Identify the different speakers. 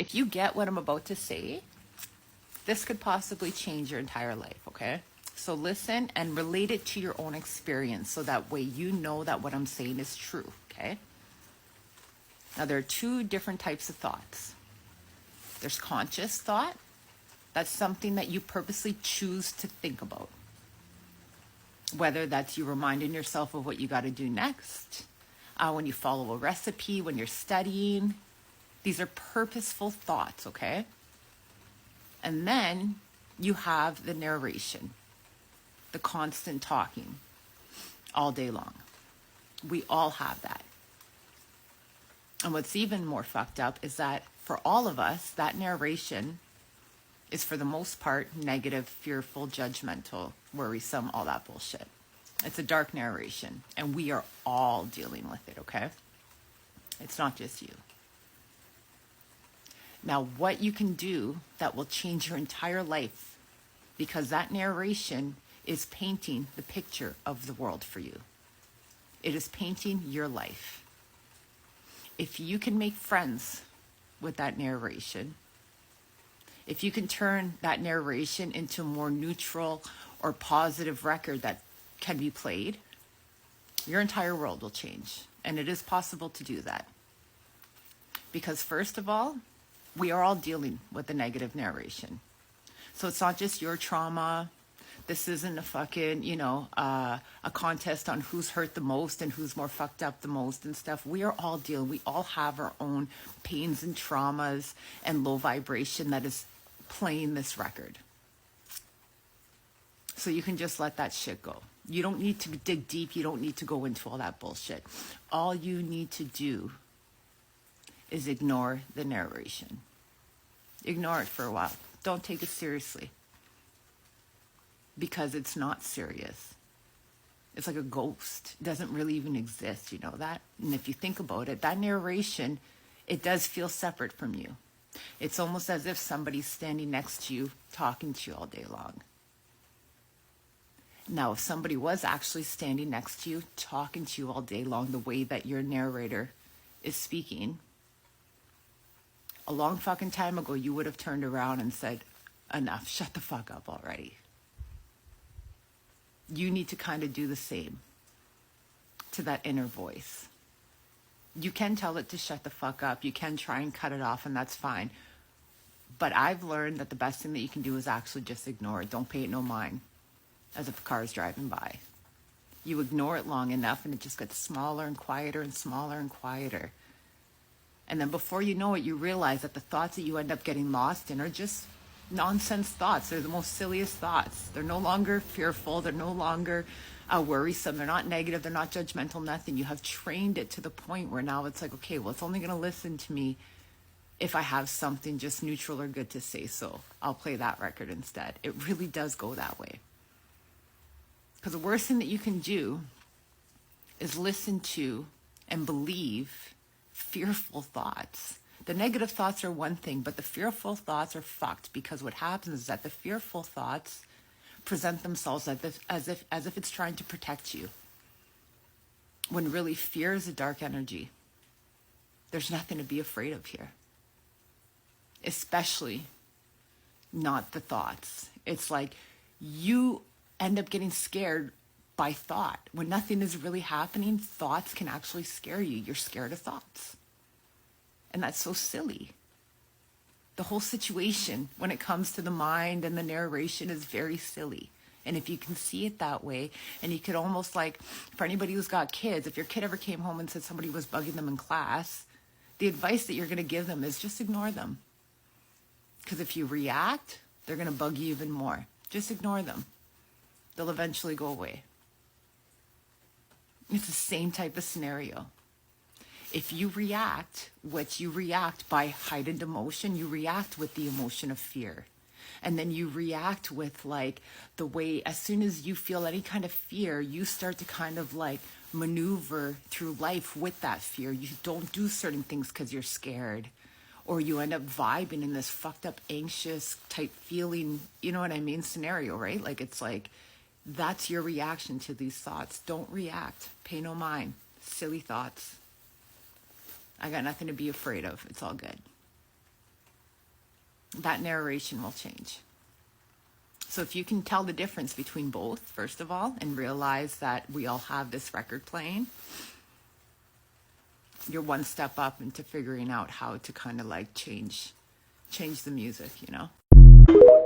Speaker 1: if you get what I'm about to say, this could possibly change your entire life, okay? So listen and relate it to your own experience so that way you know that what I'm saying is true, okay? Now, there are two different types of thoughts. There's conscious thought. That's something that you purposely choose to think about. Whether that's you reminding yourself of what you got to do next, when you follow a recipe, when you're studying. These are purposeful thoughts, okay? And then you have the narration, the constant talking all day long. We all have that. And what's even more fucked up is that for all of us, that narration is for the most part negative, fearful, judgmental, worrisome, all that bullshit. It's a dark narration, and we are all dealing with it, okay? It's not just you. Now, what you can do that will change your entire life, because that narration is painting the picture of the world for you. It is painting your life. If you can make friends with that narration, if you can turn that narration into a more neutral or positive record that can be played, your entire world will change. And it is possible to do that. Because first of all, we are all dealing with a negative narration. So it's not just your trauma. This isn't a fucking, a contest on who's hurt the most and who's more fucked up the most and stuff. We are all dealing. We all have our own pains and traumas and low vibration that is playing this record. So you can just let that shit go. You don't need to dig deep. You don't need to go into all that bullshit. All you need to do is ignore the narration. Ignore it for a while. Don't take it seriously. Because it's not serious. It's like a ghost. It doesn't really even exist, you know that? And if you think about it, that narration, it does feel separate from you. It's almost as if somebody's standing next to you, talking to you all day long. Now, if somebody was actually standing next to you, talking to you all day long, the way that your narrator is speaking, a long fucking time ago, you would have turned around and said, enough, shut the fuck up already. You need to kind of do the same to that inner voice. You can tell it to shut the fuck up. You can try and cut it off, and that's fine. But I've learned that the best thing that you can do is actually just ignore it. Don't pay it no mind, as if a car is driving by. You ignore it long enough, and it just gets smaller and quieter and smaller and quieter. And then before you know it, you realize that the thoughts that you end up getting lost in are just nonsense thoughts. They're the most silliest thoughts. They're no longer fearful. They're no longer worrisome. They're not negative. They're not judgmental, nothing. You have trained it to the point where now it's like, okay, well, it's only going to listen to me if I have something just neutral or good to say. So I'll play that record instead. It really does go that way. Because the worst thing that you can do is listen to and believe fearful thoughts. The negative thoughts are one thing, but the fearful thoughts are fucked, because what happens is that the fearful thoughts present themselves as if it's trying to protect you, when really fear is a dark energy. There's nothing to be afraid of here, especially not the thoughts. It's like you end up getting scared by thought. When nothing is really happening, thoughts can actually scare you. You're scared of thoughts. And that's so silly. The whole situation when it comes to the mind and the narration is very silly. And if you can see it that way, and you could almost like, for anybody who's got kids, if your kid ever came home and said somebody was bugging them in class, the advice that you're going to give them is just ignore them. Because if you react, they're going to bug you even more. Just ignore them. They'll eventually go away. It's the same type of scenario. If you react, what you react by heightened emotion, you react with the emotion of fear. And then you react with like the way, as soon as you feel any kind of fear, you start to kind of like maneuver through life with that fear. You don't do certain things because you're scared, or you end up vibing in this fucked up, anxious type feeling, you know what I mean, scenario, right? Like it's like, that's your reaction to these thoughts. Don't react. Pay no mind. Silly thoughts. I got nothing to be afraid of. It's all good. that narration will change. So if you can tell the difference between both, first of all, and realize that we all have this record playing, you're one step up into figuring out how to kind of like change the music, you know?